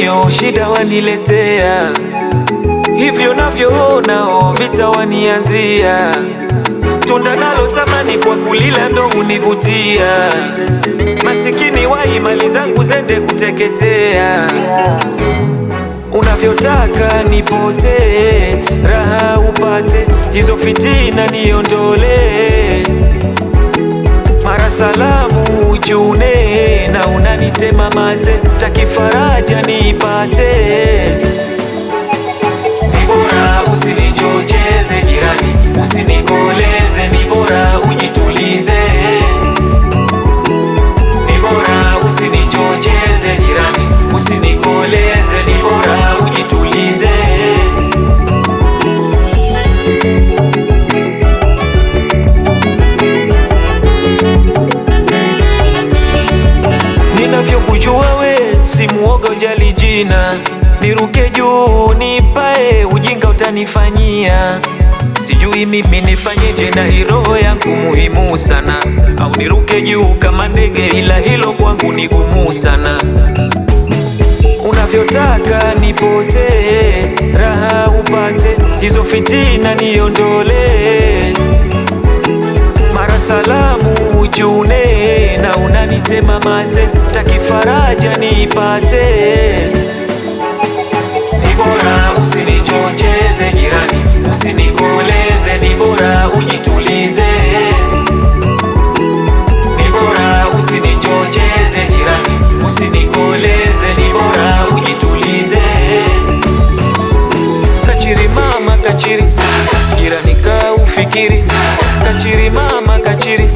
matamanio, shida waniletea, hivyo navyoona vita wanianzia. Tunda nalo tamani kwa kulila ndo univutia, masikini wai mali zangu zende kuteketea. Unavyotaka nipotee, raha upate, hizo fitina niondole. Mara salamu uchune na unanitema mate, takifaraja nipate. Ni bora usinichocheze jirani, usinikoleze, ni bora ujitulize. Ni bora usinichocheze jirani, usinikoleze, ni bora ujitulize. Ninavyokujua we si muoga, ujali jina, niruke juu nipae, ujinga utanifanyia. Sijui mimi nifanyeje na hii roho yangu muhimu sana, au niruke juu kama ndege, ila hilo kwangu ni gumu sana. Unavyotaka nipotee, raha upate, hizo fitina niondole. Mara salamu uchune na unanitema mate, takifaraja nipate. Ni bora usinichocheze jirani, usinikoleze, ni bora ujitulize. Ni bora usinichocheze jirani, usinikoleze, ni bora ujitulize. Kachiri mama kachiri, jirani ka ufikiri. Kachiri mama kachiri,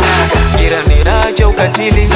jirani acha ukatili.